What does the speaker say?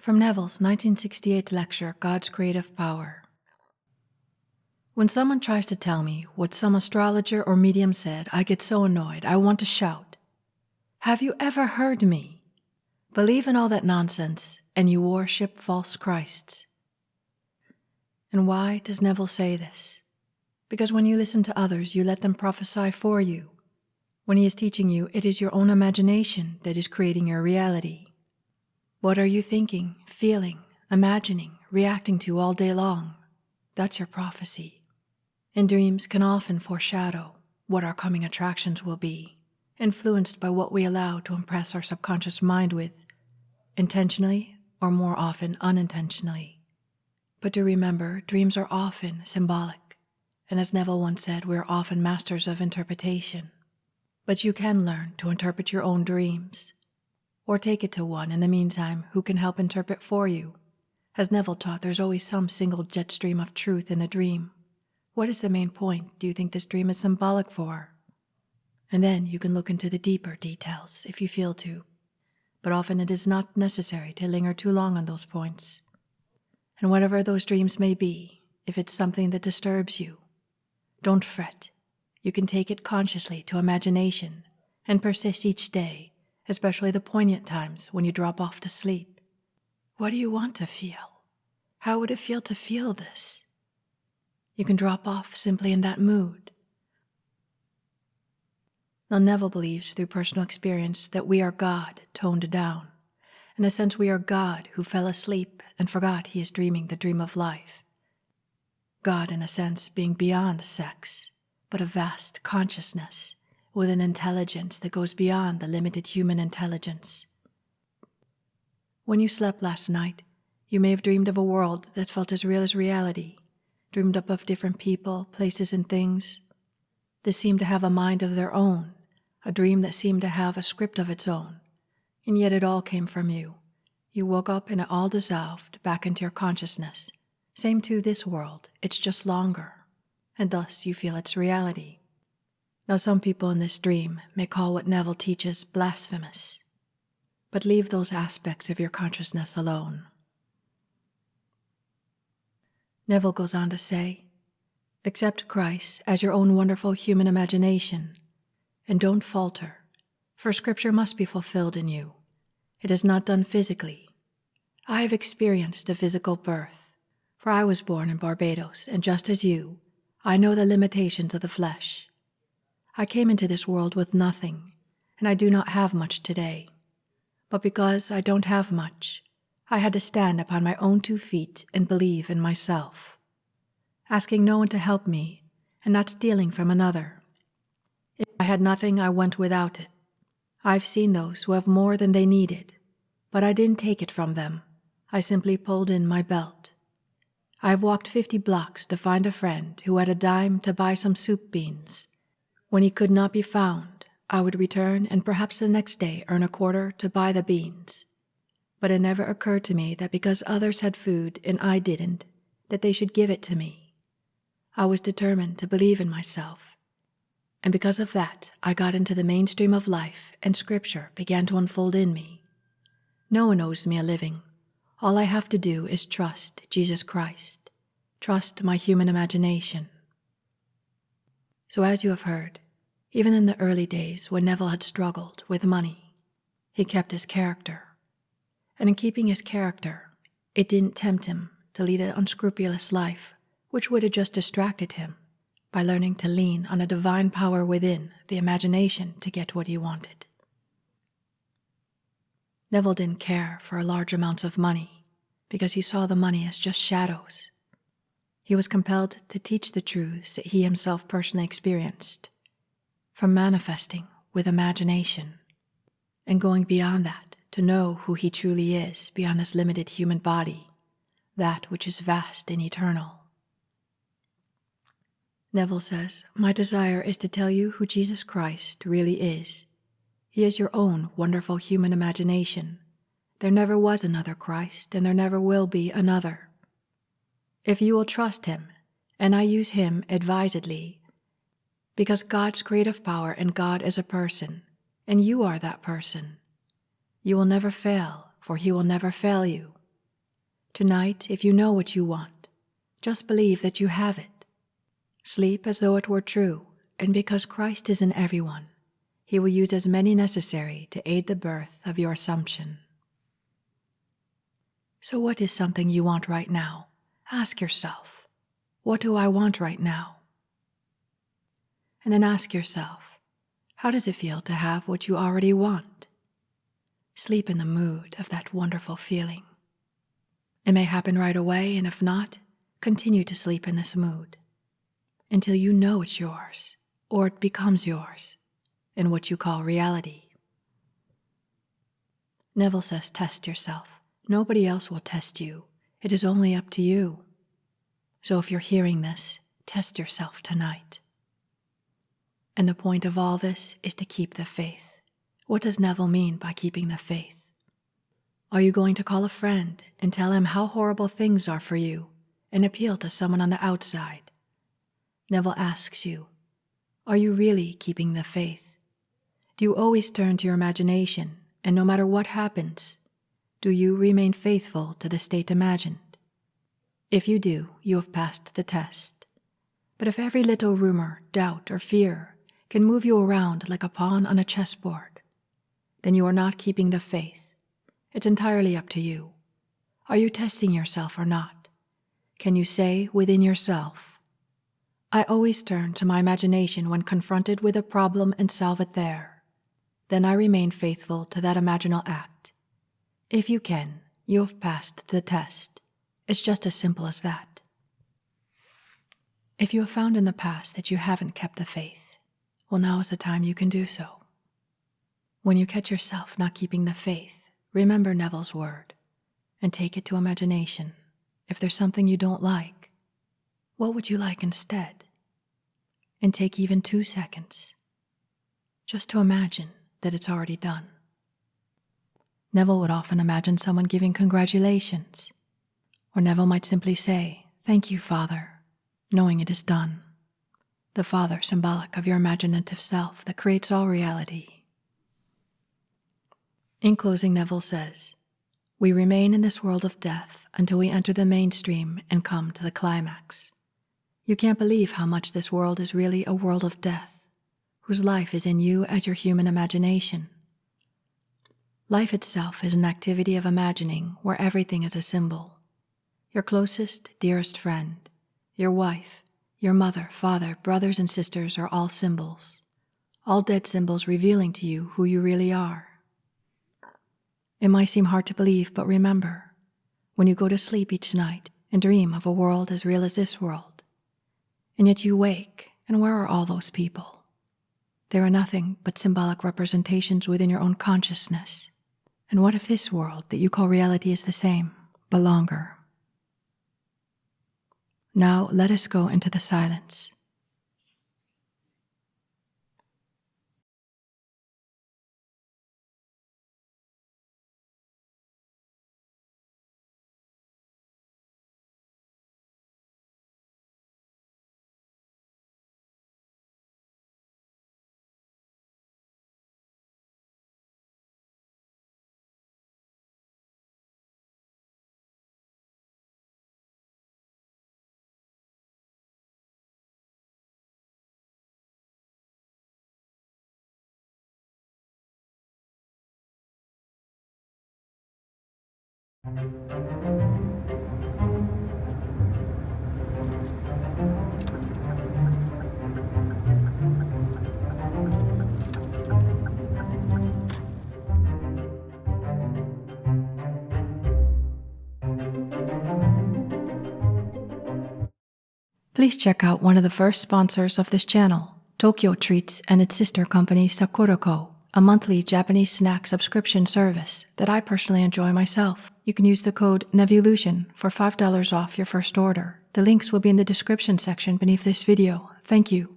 From Neville's 1968 lecture, God's Creative Power. When someone tries to tell me what some astrologer or medium said, I get so annoyed, I want to shout. Have you ever heard me? Believe in all that nonsense, and you worship false Christs. And why does Neville say this? Because when you listen to others, you let them prophesy for you. When he is teaching you, it is your own imagination that is creating your reality. What are you thinking, feeling, imagining, reacting to all day long? That's your prophecy. And dreams can often foreshadow what our coming attractions will be, influenced by what we allow to impress our subconscious mind with, intentionally or more often unintentionally. But do remember, dreams are often symbolic, and as Neville once said, we are often masters of interpretation. But you can learn to interpret your own dreams, or take it to one in the meantime who can help interpret for you. As Neville taught, there's always some single jet stream of truth in the dream. What is the main point do you think this dream is symbolic for? And then you can look into the deeper details if you feel to, but often it is not necessary to linger too long on those points. And whatever those dreams may be, if it's something that disturbs you, don't fret. You can take it consciously to imagination and persist each day, especially the poignant times when you drop off to sleep. What do you want to feel? How would it feel to feel this? You can drop off simply in that mood. Now, Neville believes through personal experience that we are God toned down. In a sense, we are God who fell asleep and forgot he is dreaming the dream of life. God, in a sense, being beyond sex, but a vast consciousness with an intelligence that goes beyond the limited human intelligence. When you slept last night, you may have dreamed of a world that felt as real as reality, dreamed up of different people, places, and things. They seemed to have a mind of their own, a dream that seemed to have a script of its own, and yet it all came from you. You woke up and it all dissolved back into your consciousness. Same to this world, it's just longer, and thus you feel its reality. Now, some people in this dream may call what Neville teaches blasphemous, but leave those aspects of your consciousness alone. Neville goes on to say, accept Christ as your own wonderful human imagination, and don't falter, for Scripture must be fulfilled in you. It is not done physically. I have experienced a physical birth, for I was born in Barbados, and just as you, I know the limitations of the flesh. I came into this world with nothing, and I do not have much today. But because I don't have much, I had to stand upon my own 2 feet and believe in myself, asking no one to help me and not stealing from another. If I had nothing, I went without it. I've seen those who have more than they needed, but I didn't take it from them. I simply pulled in my belt. I've walked 50 blocks to find a friend who had a dime to buy some soup beans. When he could not be found, I would return and perhaps the next day earn a quarter to buy the beans. But it never occurred to me that because others had food and I didn't, that they should give it to me. I was determined to believe in myself. And because of that, I got into the mainstream of life and Scripture began to unfold in me. No one owes me a living. All I have to do is trust Jesus Christ, trust my human imagination. So as you have heard, even in the early days when Neville had struggled with money, he kept his character. And in keeping his character, it didn't tempt him to lead an unscrupulous life, which would have just distracted him by learning to lean on a divine power within the imagination to get what he wanted. Neville didn't care for large amounts of money because he saw the money as just shadows. He was compelled to teach the truths that he himself personally experienced, from manifesting with imagination, and going beyond that to know who he truly is beyond this limited human body, that which is vast and eternal. Neville says, my desire is to tell you who Jesus Christ really is. He is your own wonderful human imagination. There never was another Christ, and there never will be another. If you will trust him, and I use him advisedly, because God's creative power and God is a person, and you are that person, you will never fail, for he will never fail you. Tonight, if you know what you want, just believe that you have it. Sleep as though it were true, and because Christ is in everyone, He will use as many necessary to aid the birth of your assumption. So what is something you want right now? Ask yourself, what do I want right now? And then ask yourself, how does it feel to have what you already want? Sleep in the mood of that wonderful feeling. It may happen right away, and if not, continue to sleep in this mood until you know it's yours, or it becomes yours, in what you call reality. Neville says test yourself. Nobody else will test you. It is only up to you. So if you're hearing this, test yourself tonight. And the point of all this is to keep the faith. What does Neville mean by keeping the faith? Are you going to call a friend and tell him how horrible things are for you and appeal to someone on the outside? Neville asks you, are you really keeping the faith? Do you always turn to your imagination, and no matter what happens, do you remain faithful to the state imagined? If you do, you have passed the test. But if every little rumor, doubt, or fear can move you around like a pawn on a chessboard, then you are not keeping the faith. It's entirely up to you. Are you testing yourself or not? Can you say within yourself, I always turn to my imagination when confronted with a problem and solve it there. Then I remain faithful to that imaginal act. If you can, you have passed the test. It's just as simple as that. If you have found in the past that you haven't kept the faith, well, now is the time you can do so. When you catch yourself not keeping the faith, remember Neville's word and take it to imagination. If there's something you don't like, what would you like instead? And take even 2 seconds just to imagine that it's already done. Neville would often imagine someone giving congratulations, or Neville might simply say, thank you, Father, knowing it is done. The Father symbolic of your imaginative self that creates all reality. In closing, Neville says, we remain in this world of death until we enter the mainstream and come to the climax. You can't believe how much this world is really a world of death, whose life is in you as your human imagination. Life itself is an activity of imagining where everything is a symbol. Your closest, dearest friend, your wife, your mother, father, brothers, and sisters are all symbols. All dead symbols revealing to you who you really are. It might seem hard to believe, but remember, when you go to sleep each night and dream of a world as real as this world, and yet you wake, and where are all those people? They are nothing but symbolic representations within your own consciousness. And what if this world that you call reality is the same, but longer? Now let us go into the silence. Please check out one of the first sponsors of this channel, Tokyo Treats and its sister company Sakurako, a monthly Japanese snack subscription service that I personally enjoy myself. You can use the code NEVILLUTION for $5 off your first order. The links will be in the description section beneath this video. Thank you.